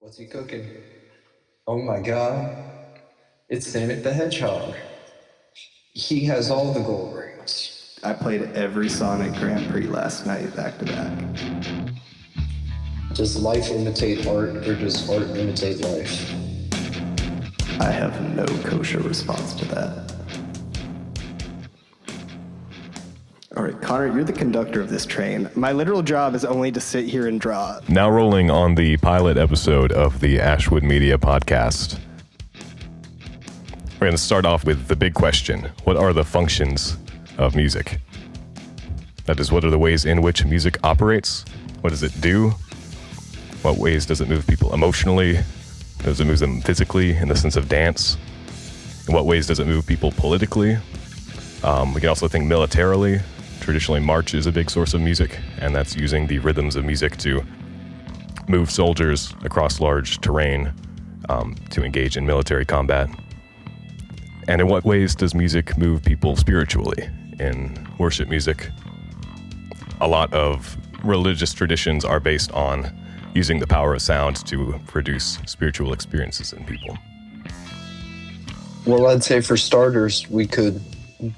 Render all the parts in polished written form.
What's he cooking? Oh my god, it's Sonic the Hedgehog. He has all the gold rings. I played every Sonic Grand Prix last night, back to back. Does life imitate art, or does art imitate life? I have no kosher response to that. All right, Connor, you're the conductor of this train. My literal job is only to sit here and draw. Now rolling on the pilot episode of the Ashwood Media podcast. We're going to start off with the big question. What are the functions of music? That is, what are the ways in which music operates? What does it do? What ways does it move people emotionally? Does it move them physically in the sense of dance? In what ways does it move people politically? We can also think militarily. Traditionally, march is a big source of music, and that's using the rhythms of music to move soldiers across large terrain to engage in military combat. And in what ways does music move people spiritually? In worship music, a lot of religious traditions are based on using the power of sound to produce spiritual experiences in people. Well, I'd say for starters, we could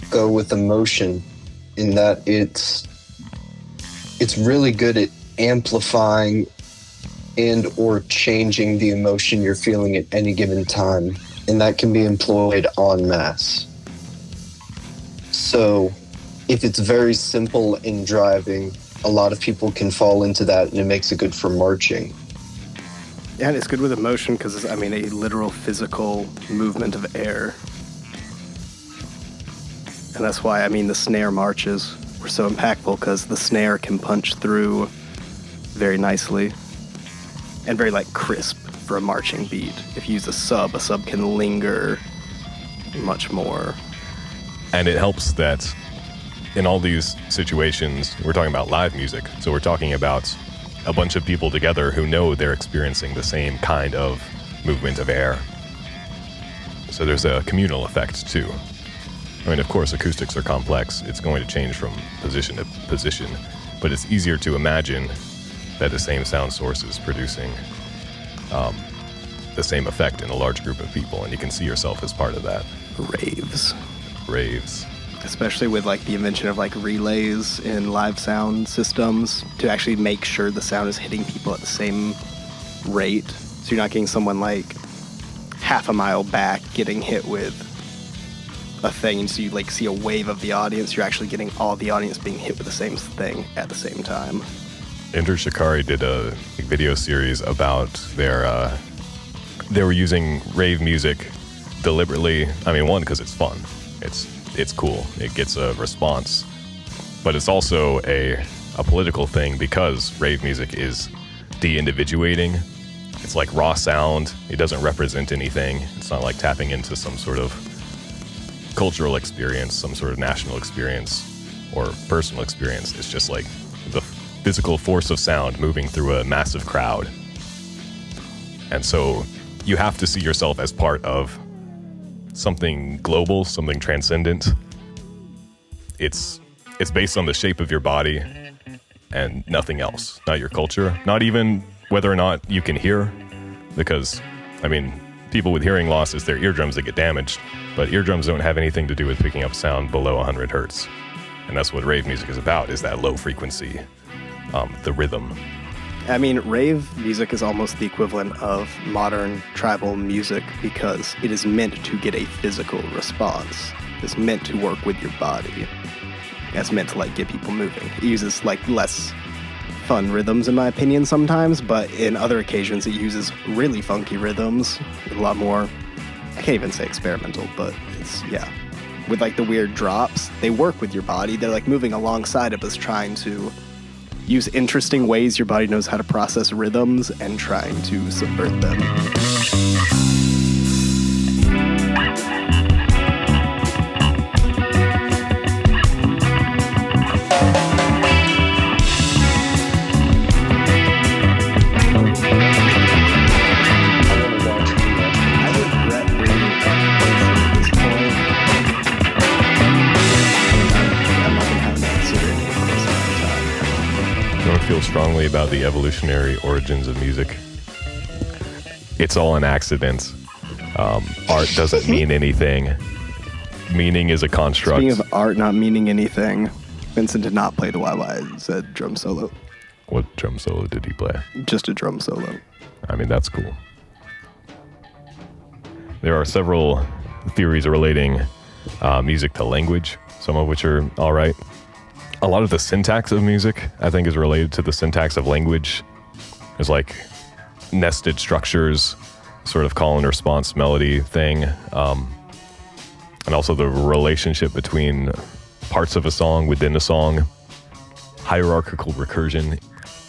go with emotion in that it's really good at amplifying and or changing the emotion you're feeling at any given time. And that can be employed en masse. So if it's very simple in driving, a lot of people can fall into that, and it makes it good for marching. Yeah, and it's good with emotion because it's, a literal physical movement of air. And that's why, the snare marches were so impactful, because the snare can punch through very nicely and very, crisp for a marching beat. If you use a sub can linger much more. And it helps that in all these situations, we're talking about live music. So we're talking about a bunch of people together who know they're experiencing the same kind of movement of air. So there's a communal effect too. Of course, acoustics are complex. It's going to change from position to position, but it's easier to imagine that the same sound source is producing the same effect in a large group of people, and you can see yourself as part of that. Raves. Especially with the invention of relays in live sound systems to actually make sure the sound is hitting people at the same rate. So you're not getting someone half a mile back getting hit with a thing, and so you see a wave of the audience. You're actually getting all the audience being hit with the same thing at the same time. Ender Shikari did a video series about they were using rave music deliberately. One, because it's fun. It's cool. It gets a response. But it's also a political thing, because rave music is de-individuating. It's like raw sound. It doesn't represent anything. It's not like tapping into some sort of cultural experience, some sort of national experience or personal experience. It's just the physical force of sound moving through a massive crowd. And so you have to see yourself as part of something global, something transcendent. It's based on the shape of your body and nothing else, not your culture, not even whether or not you can hear, because people with hearing loss, it's their eardrums that get damaged, but eardrums don't have anything to do with picking up sound below 100 hertz. And that's what rave music is about, is that low frequency, the rhythm. Rave music is almost the equivalent of modern tribal music, because it is meant to get a physical response. It's meant to work with your body. It's meant to get people moving. It uses less fun rhythms, in my opinion, sometimes, but in other occasions it uses really funky rhythms, a lot more, I can't even say experimental, but it's, with the weird drops. They work with your body. They're moving alongside of us, trying to use interesting ways your body knows how to process rhythms and trying to subvert them. Feel strongly about the evolutionary origins of music. It's all an accident. Art doesn't mean anything. Meaning is a construct. Speaking of art not meaning anything, Vincent did not play the YYZ drum solo. What drum solo did he play? Just a drum solo. I mean, that's cool. There are several theories relating music to language, some of which are all right. A lot of the syntax of music, I think, is related to the syntax of language. There's like nested structures, sort of call and response melody thing. And also the relationship between parts of a song within a song. Hierarchical recursion.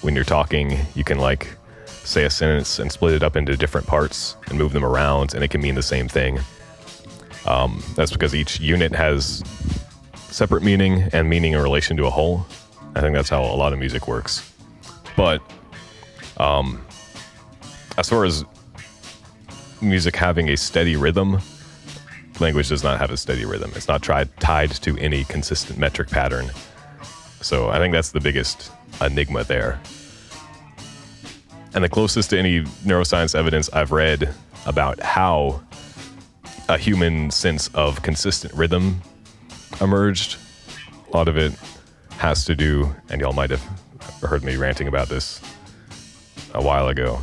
When you're talking, you can like say a sentence and split it up into different parts and move them around, and it can mean the same thing. That's because each unit has separate meaning and meaning in relation to a whole. I think that's how a lot of music works. But as far as music having a steady rhythm, language does not have a steady rhythm. It's not tied to any consistent metric pattern. So I think that's the biggest enigma there. And the closest to any neuroscience evidence I've read about how a human sense of consistent rhythm emerged, a lot of it has to do, and y'all might have heard me ranting about this a while ago,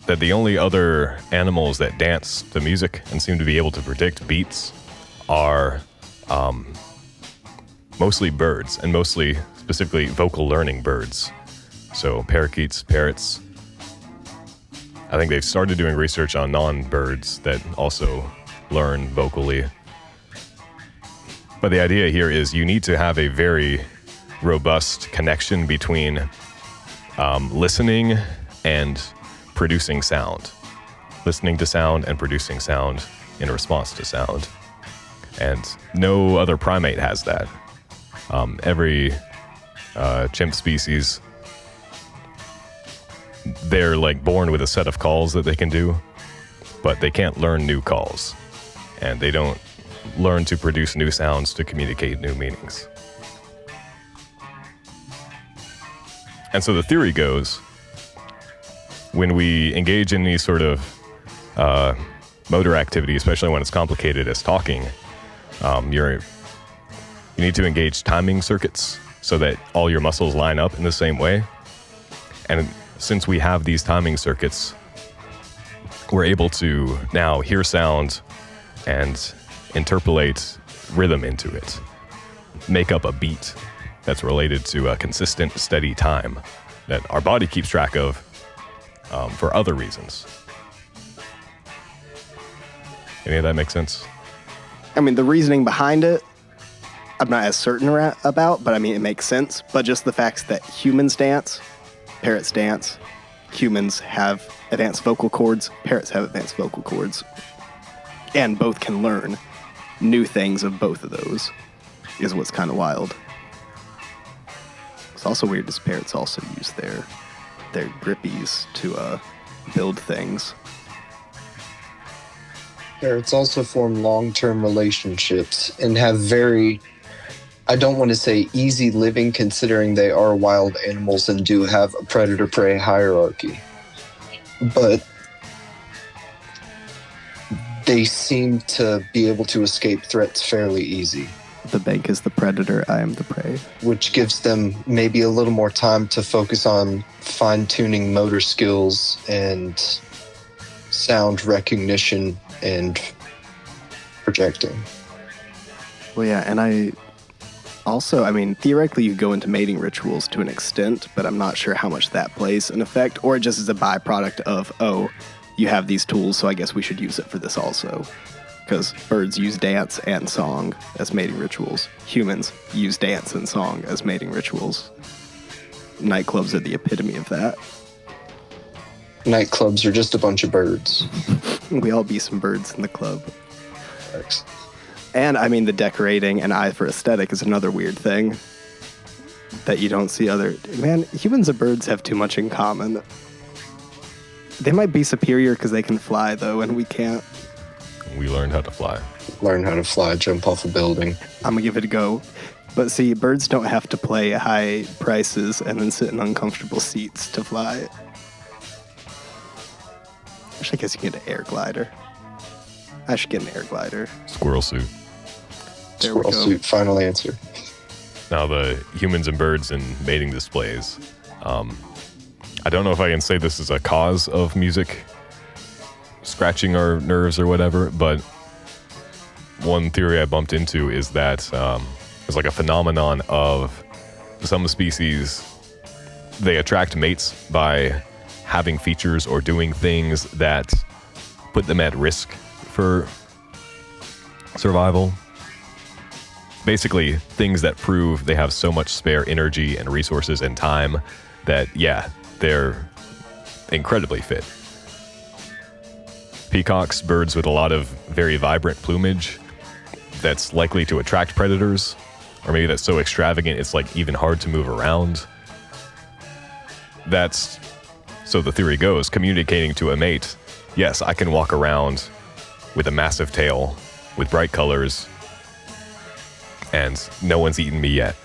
that the only other animals that dance to music and seem to be able to predict beats are mostly birds, and mostly specifically vocal learning birds. So parakeets, parrots. I think they've started doing research on non-birds that also learn vocally. But the idea here is you need to have a very robust connection between listening and producing sound. Listening to sound and producing sound in response to sound. And no other primate has that. Every chimp species, they're like born with a set of calls that they can do, but they can't learn new calls. And they don't learn to produce new sounds to communicate new meanings. And so the theory goes, when we engage in any sort of motor activity, especially when it's complicated as talking, you need to engage timing circuits so that all your muscles line up in the same way. And since we have these timing circuits, we're able to now hear sound and interpolate rhythm into it, make up a beat that's related to a consistent, steady time that our body keeps track of for other reasons. Any of that make sense? I mean, the reasoning behind it, I'm not as certain about, but I mean, it makes sense. But just the fact that humans dance, parrots dance, humans have advanced vocal cords, parrots have advanced vocal cords, and both can learn new things of both of those is what's kind of wild. It's also weird as parrots also use their grippies to build things. Parrots also form long-term relationships and have very, I don't want to say easy living considering they are wild animals and do have a predator-prey hierarchy. But they seem to be able to escape threats fairly easy. The bank is the predator, I am the prey. Which gives them maybe a little more time to focus on fine-tuning motor skills and sound recognition and projecting. Well, yeah, and I mean, theoretically you go into mating rituals to an extent, but I'm not sure how much that plays an effect, or it just is a byproduct of, oh, you have these tools, so I guess we should use it for this also. Because birds use dance and song as mating rituals. Humans use dance and song as mating rituals. Nightclubs are the epitome of that. Nightclubs are just a bunch of birds. We all be some birds in the club. Thanks. And, I mean, the decorating and eye for aesthetic is another weird thing that you don't see other... Man, humans and birds have too much in common. They might be superior because they can fly, though, and we can't. We learned how to fly. Learn how to fly, jump off a building. I'm going to give it a go. But see, birds don't have to pay high prices and then sit in uncomfortable seats to fly. Actually, I guess you can get an air glider. I should get an air glider. Squirrel suit. There we Squirrel go. suit, final answer. Now, the humans and birds and mating displays. I don't know if I can say this is a cause of music scratching our nerves or whatever, but one theory I bumped into is that there's like a phenomenon of some species, they attract mates by having features or doing things that put them at risk for survival. Basically, things that prove they have so much spare energy and resources and time that, yeah, they're incredibly fit. Peacocks, birds with a lot of very vibrant plumage that's likely to attract predators, or maybe that's so extravagant it's like even hard to move around. That's, so the theory goes, communicating to a mate, yes, I can walk around with a massive tail, with bright colors, and no one's eaten me yet.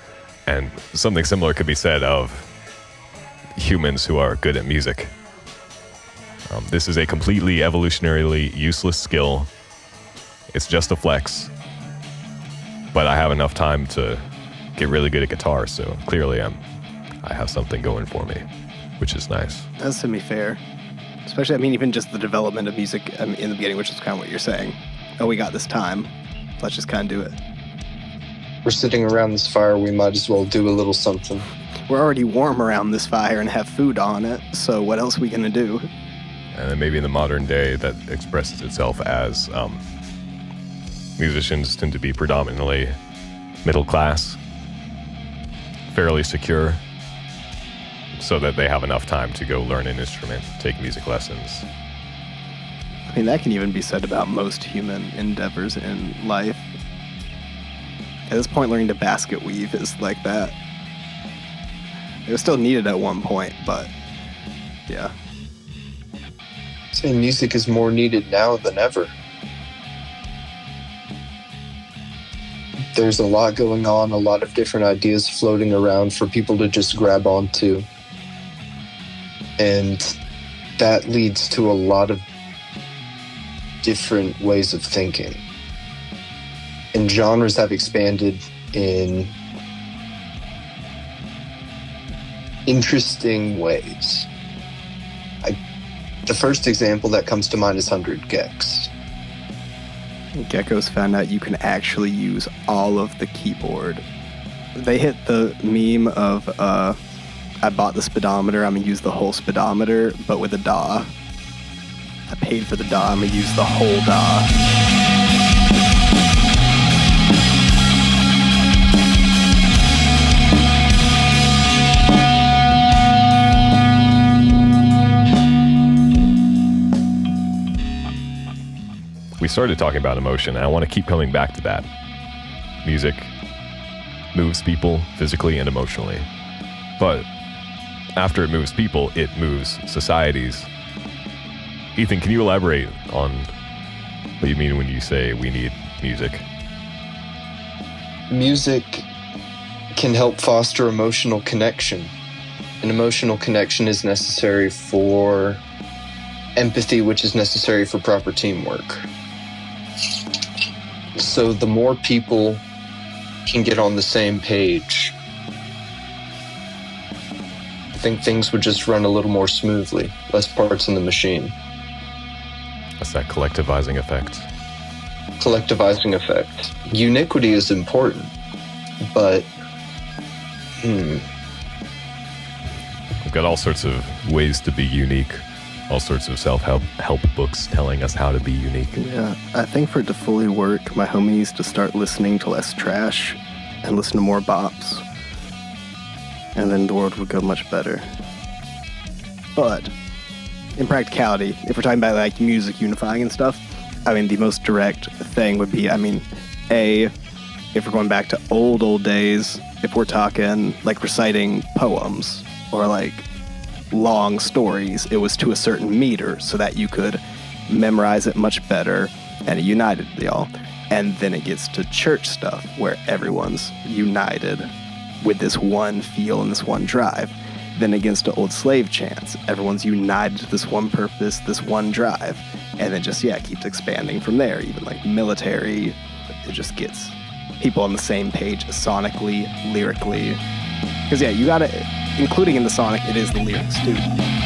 And something similar could be said of humans who are good at music. This is a completely evolutionarily useless skill. It's just a flex. But I have enough time to get really good at guitar, so clearly I have something going for me, which is nice. That's semi-fair. Especially, I mean, even just the development of music in the beginning, which is kind of what you're saying. Oh, we got this time. Let's just kind of do it. We're sitting around this fire, we might as well do a little something. We're already warm around this fire and have food on it, so what else are we going to do? And then maybe in the modern day that expresses itself as musicians tend to be predominantly middle class, fairly secure, so that they have enough time to go learn an instrument, take music lessons. I mean, that can even be said about most human endeavors in life. At this point, learning to basket weave is like that. It was still needed at one point, but yeah. I'd say music is more needed now than ever. There's a lot going on, a lot of different ideas floating around for people to just grab onto. And that leads to a lot of different ways of thinking. And genres have expanded in interesting ways. The first example that comes to mind is 100 Gex. Geckos found out you can actually use all of the keyboard. They hit the meme of, I bought the speedometer, I'm gonna use the whole speedometer, but with a DAW. I paid for the DAW, I'm gonna use the whole DAW. We started talking about emotion, and I want to keep coming back to that. Music moves people physically and emotionally. But after it moves people, it moves societies. Ethan, can you elaborate on what you mean when you say we need music? Music can help foster emotional connection. An emotional connection is necessary for empathy, which is necessary for proper teamwork. So the more people can get on the same page, I think things would just run a little more smoothly, less parts in the machine. That's that collectivizing effect. Collectivizing effect. Uniquity is important, but We've got all sorts of ways to be unique. All sorts of self-help books telling us how to be unique. Yeah, I think for it to fully work, my homie needs to start listening to less trash and listen to more bops. And then the world would go much better. But in practicality, if we're talking about like music unifying and stuff, I mean, the most direct thing would be, I mean, if we're going back to old days, if we're talking like reciting poems or like long stories, it was to a certain meter so that you could memorize it much better and it united y'all. And then it gets to church stuff where everyone's united with this one feel and this one drive. Then against the old slave chants, everyone's united to this one purpose, this one drive, and then just, keeps expanding from there. Even like military, it just gets people on the same page sonically, lyrically. Because you gotta, including in the sonic, it is the lyrics too.